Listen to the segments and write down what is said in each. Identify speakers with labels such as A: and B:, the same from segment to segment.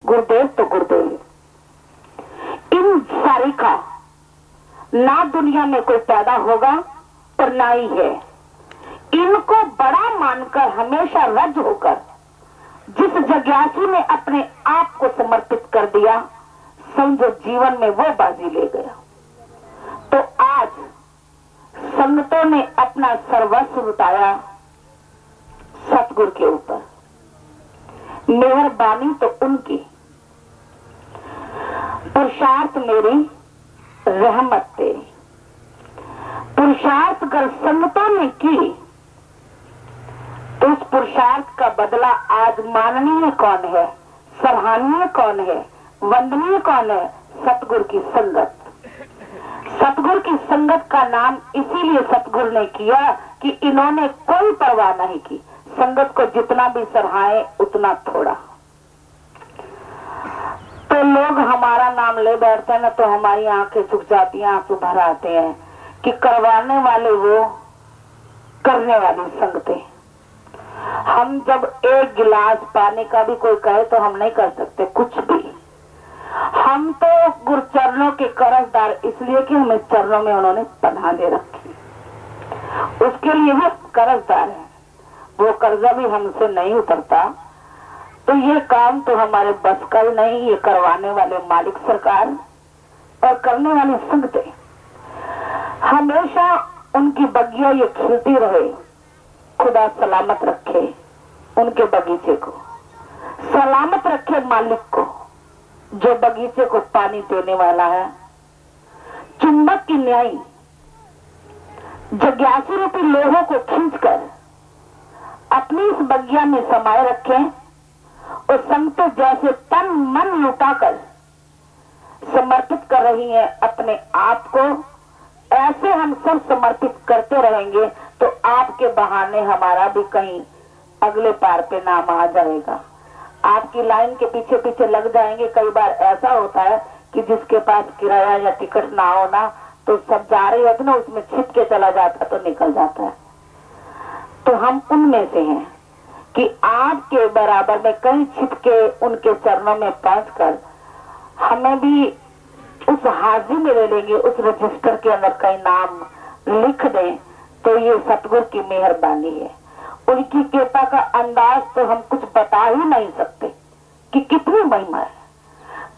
A: गुरुदेव तो गुरुदेव, इन सारी का ना दुनिया में कोई पैदा होगा और ना ही है। इनको बड़ा मानकर हमेशा रज होकर जिस जिज्ञासु ने अपने आप को समर्पित कर दिया, समझो जीवन में वो बाजी ले गया। तो आज संतों ने अपना सर्वस्व लुटाया सतगुरु के ऊपर। मेहरबानी तो उनकी, पुरुषार्थ मेरी, रहमत तेरी। पुरुषार्थ अगर संतों ने की तो उस पुरुषार्थ का बदला आज माननीय कौन है, सराहनीय कौन है, वंदनीय कौन है? सतगुरु की संगत। सतगुरु की संगत का नाम इसीलिए सतगुरु ने किया कि इन्होंने कोई परवाह नहीं की। संगत को जितना भी सराहे उतना थोड़ा। तो लोग हमारा नाम ले बैठते हैं ना तो हमारी आंखें झुक जाती हैं, आंसू भर आते हैं कि करवाने वाले वो, करने वाली संगतें। हम जब एक गिलास पानी का भी कोई कहे तो हम नहीं कर सकते कुछ भी। हम तो गुरु चरणों के कर्जदार इसलिए कि हमें चरणों में उन्होंने पनाह दे रखी, उसके लिए वो कर्जदार है। वो कर्जा भी हमसे नहीं उतरता। तो ये काम तो हमारे बस का ही नहीं। ये करवाने वाले मालिक सरकार और करने वाले संगतें, हमेशा उनकी बगिया ये खिलती रहे। खुदा सलामत रखे उनके बगीचे को, सलामत रखे मालिक को जो बगीचे को पानी देने वाला है। चुंबक की न्याय जिज्ञासु रूपी लोहों को खींचकर अपनी इस बगिया में समाये रखें और संत जैसे तन मन लुटाकर समर्पित कर रही हैं अपने आप को, ऐसे हम सब समर्पित करते रहेंगे तो आपके बहाने हमारा भी कहीं अगले पार पे नाम आ जाएगा। आपकी लाइन के पीछे पीछे लग जाएंगे। कई बार ऐसा होता है कि जिसके पास किराया या टिकट ना हो ना तो सब जा रहे होते ना, उसमें छिप के चला जाता तो निकल जाता है। तो हम उनमें से हैं कि आपके बराबर में कहीं छिप के उनके चरणों में पहुंचकर हमें भी उस हाजिरी में ले लेंगे, उस रजिस्टर के अंदर कहीं नाम लिख दें। तो ये सतगुरु की मेहरबानी है। उनकी कृपा का अंदाज तो हम कुछ बता ही नहीं सकते कि कितनी महिमा है।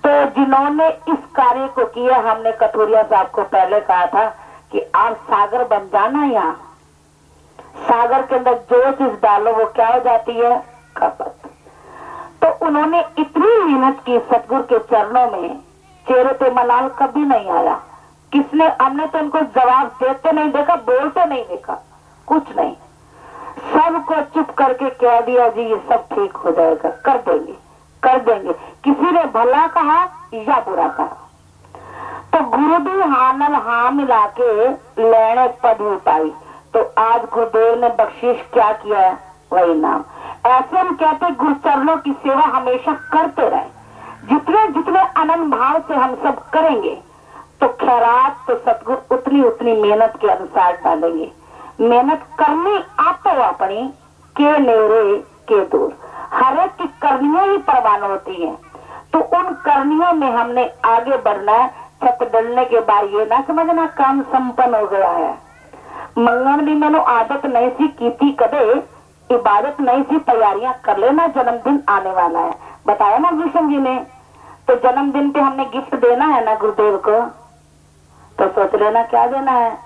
A: तो जिन्होंने इस कार्य को किया, हमने कथोरिया साहब को पहले कहा था कि आप सागर बन जाना। यहाँ सागर के अंदर जो चीज डालो वो क्या हो जाती है? खपत। तो उन्होंने इतनी मेहनत की सतगुरु के चरणों में, चेहरे पे मलाल कभी नहीं आया। किसने, हमने तो उनको जवाब देते नहीं देखा, बोलते नहीं देखा, कुछ नहीं। सबको चुप करके कह दिया जी ये सब ठीक हो जाएगा, कर देंगे कर देंगे। किसी ने भला कहा या बुरा कहा। तो गुरु भी हानल हाँ मिला के लेने पद पाई। तो आज गुरुदेव ने बख्शीश क्या किया है? वही नाम। ऐसे हम कहते गुरु चरणों की सेवा हमेशा करते रहे। जितने जितने अनंत भाव से हम सब करेंगे तो खैरात तो सतगुरु उतनी उतनी मेहनत के अनुसार डालेंगे। मेहनत करनी आपो अपनी के नेरे के दूर, हर एक की करनियों ही प्रवान होती है। तो उन करनियों में हमने आगे बढ़ना है। छत डलने के बाद ये ना समझना काम संपन्न हो गया है। मंगन भी मैंने आदत नहीं सी की थी, कदे इबादत नहीं सी, तैयारियां कर लेना, जन्मदिन आने वाला है। बताया ना भूषण जी ने। तो जन्मदिन पे हमने गिफ्ट देना है ना गुरुदेव को, तो सोच लेना क्या देना है।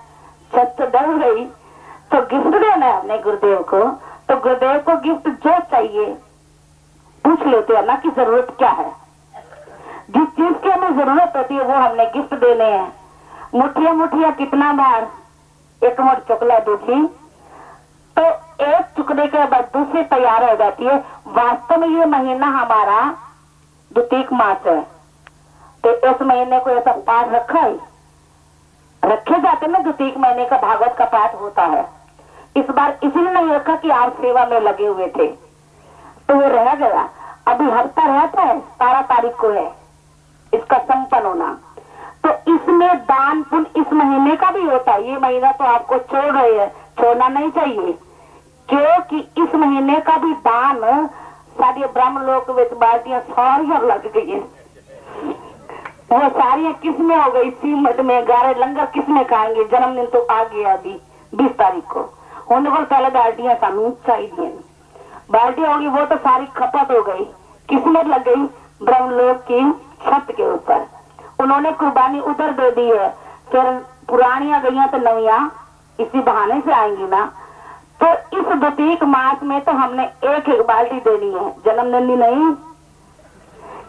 A: छत डल गई तो गिफ्ट देना है हमने गुरुदेव को। तो गुरुदेव को गिफ्ट जो चाहिए पूछ लेते हैं ना कि जरूरत क्या है। जिस चीज की हमें जरूरत होती है वो हमने गिफ्ट देने हैं। मुठिया मुठिया कितना बार एक मुठ चुकला दूसरी, तो एक चुकने के बाद दूसरी तैयार हो जाती है। वास्तव में ये महीना हमारा द्वितीय मास है। तो इस महीने को ऐसा पाठ रखा है, रखे जाते ना, द्वितीय महीने का भागवत का पाठ होता है। इस बार इसलिए नहीं रखा कि आप सेवा में लगे हुए थे तो वो रह गया। अभी हफ्ता रहता है, 17 तारीख को है इसका संपन्न होना। तो इसमें दान पुण्य इस महीने का भी होता है। ये महीना तो आपको छोड़ रहे हैं, छोड़ना नहीं चाहिए, क्योंकि इस महीने का भी दान साड़ी ब्रह्म लोक विच बाल्टियां सारियां लग गई, वो सारियां किसमें हो गई, सीमट में गारे लंगर किसमें खाएंगे। जन्मदिन तो आ गया अभी 20 तारीख को, होने को पहले बाल्टियां सानू चाहिए, बाल्टी होगी वो तो सारी खपत हो गई, किस्मत लग गई ब्रह्मलोक की छत के ऊपर। उन्होंने कुर्बानी उधर दे दी है, फिर पुरानियां गईयां तो नवियां इसी बहाने से आएंगी ना। तो इस द्वितीय मास में तो हमने एक एक बाल्टी देनी है, जन्मदिन की नहीं,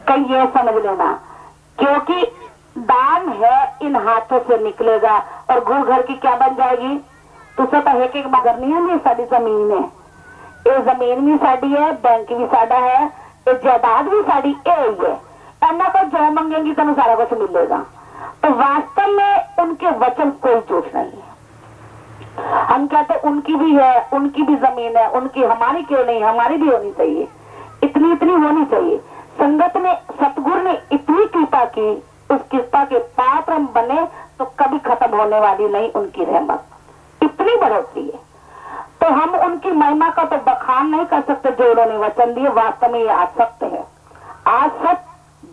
A: कहीं ये समझ लेना, क्योंकि दान है इन हाथों से निकलेगा और गुरु घर की क्या बन जाएगी। तो सब एक एक बात करनी है, साड़ी जमीन है, ये जमीन भी साड़ी है, बैंक भी साड़ा है, ये जायदाद भी साड़ी है, ऐना को जो मंगेंगी तेन सारा कुछ मिलेगा। तो वास्तव में उनके वचन कोई झूठ नहीं है। हम कहते उनकी भी है, उनकी भी जमीन है, उनकी, हमारी क्यों नहीं, हमारी भी होनी चाहिए, इतनी इतनी होनी चाहिए। संगत ने, सतगुरु ने इतनी कृपा की, उस कृपा के पात्र हम बने तो कभी खत्म होने वाली नहीं उनकी रहमत, इतनी बढ़ोतरी है। तो हम उनकी महिमा का तो बखान नहीं कर सकते जो उन्होंने वचन दिए, वास्तव में ये आज सत्य है, आज सच,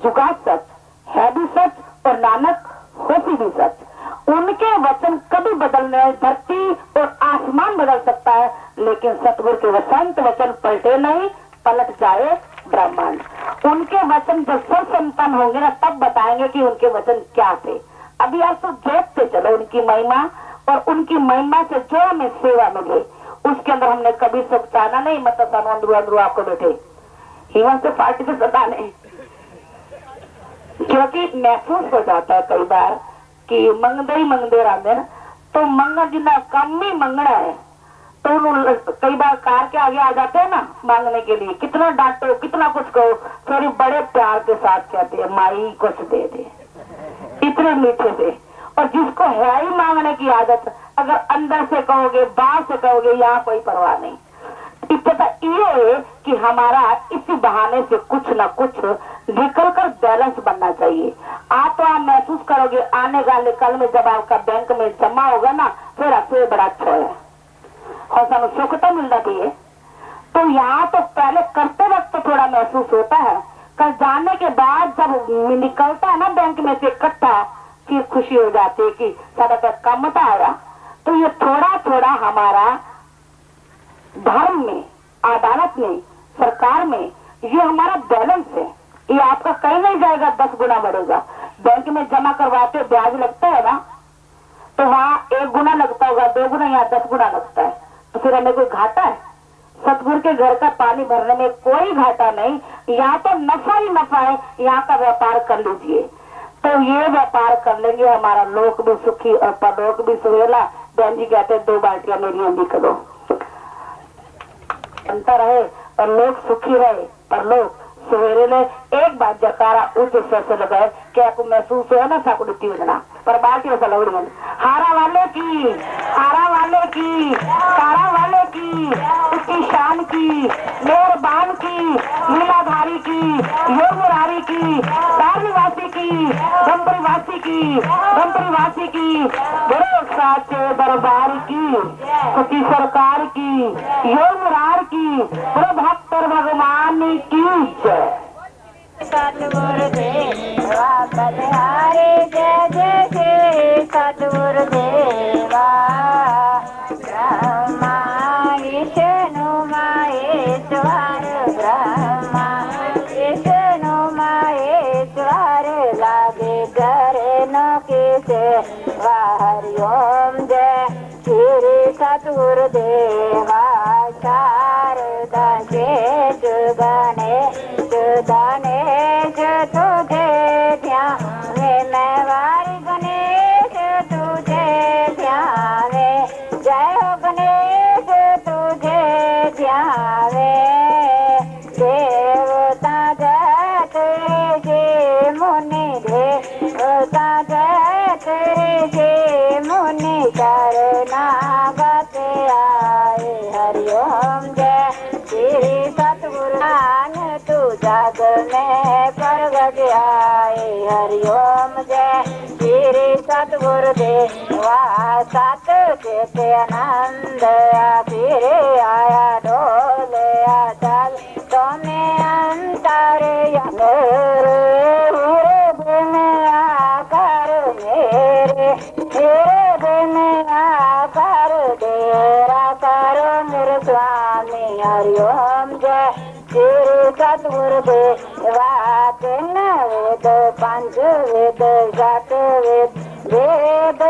A: जुगा सच, है भी सच और नानक होती भी सच। उनके वचन कभी बदलने, धरती और आसमान बदल सकता है, लेकिन सतगुरु के वसंत वचन पलटे नहीं, पलट जाए ब्रह्मांड। उनके वचन जब सब संपन्न होंगे ना, तब बताएंगे कि उनके वचन क्या थे। अभी आप तो देखते चलो उनकी महिमा, और उनकी महिमा से जो हमें सेवा मिले उसके अंदर हमने कभी सुख चाहना नहीं। मतलब अंदरू अंदरू आपको बैठे हिमन से पार्टी से सताने, क्योंकि महसूस हो जाता है कई बार कि मंगते रहते ना, तो मंगन जितना कम ही मंगना है, तो कई बार कार के आगे आ जाते हैं ना मांगने के लिए, कितना डांटो कितना कुछ कहो, थोड़ी बड़े प्यार के साथ कहते हैं माई कुछ दे दे, इतने मीठे से। और जिसको है ही मांगने की आदत, अगर अंदर से कहोगे बाहर से कहोगे, यहाँ कोई परवाह नहीं। इतना ये है कि हमारा इसी बहाने से कुछ ना कुछ निकल कर बैलेंस बनना चाहिए। आप तो आप महसूस करोगे आने वाले कल में जब आपका बैंक में जमा होगा ना, फिर आपसे बड़ा अच्छा है और सानू सुख तो मिलना चाहिए। तो यहाँ तो पहले करते वक्त तो थोड़ा महसूस होता है, कल जाने के बाद जब निकलता है ना बैंक में से इकट्ठा, फिर खुशी हो जाती है कि सारा का काम तो आया। तो ये थोड़ा थोड़ा हमारा धर्म में, अदालत में, सरकार में, ये हमारा बैलेंस है, ये आपका कहीं नहीं जाएगा, 10 गुना बढ़ेगा। बैंक में जमा करवाते ब्याज लगता है ना, तो वहाँ 1 गुना लगता होगा, 2 गुना, यहाँ 10 गुना लगता है, तो फिर हमें कोई घाटा है? सतगुरु के घर का पानी भरने में कोई घाटा नहीं, यहाँ तो नफा ही नफा है। यहाँ का व्यापार कर लीजिए, तो ये व्यापार कर लेंगे, हमारा लोक भी सुखी और परलोक भी सुहेला। बहन जी कहते 2 बाल्टियां मेरी भी करो, अंतर रहे और लोग सुखी रहे, परलोक सवेरे ने एक बार जकारा उच्च स्वर से लगाए, क्या आपको महसूस हुआ ना साकुड़ी योजना पर बात ही लौड़ी हारा वाले की, हारा वाले की, तारा वाले की, उसकी शान की, मेहरबान की, लीलाधारी की, योग मुरारी की, तार निवासी की, ब्रह्मपुरीवासी की, ब्रह्मपुरीवासी की, गुरु साचे दरबार की, सची सरकार की, योग मुरार की, गुरु भक्त भगवान की जय।
B: सतगुरु देवा बलिहारी जय जय श्री सतगुरु देवा। ब्रह्मा विष्णु महेश्वर, ब्रह्मा विष्णु महेश्वर, लागे चरणों की सेवा। हरिओम जय श्री सतगुरु देवा। शारदा शेष गणेश गणेश तुझे ध्यावे, मैं वारी गणेश तुझे ध्यावे, जय हो गणेश तुझे ध्यावे। देवता जय तेरे जे मुनि, देवता जय तेरे जे मुनि, शरणागत आए। हरिओम जय श्री सतगुरु तू जग में प्रगट आए। हरिओम जय श्री सतगुरु देवा। सत चित आनंद फिर आया डोले चल, तो मेरे हीरे दिन आकर मेरे हीरे दिन आकर डेरा करो मेरे स्वामी हरिओम जय श्री सतगुरुदेवा तीन वेद पंच वेद सात वेद वेद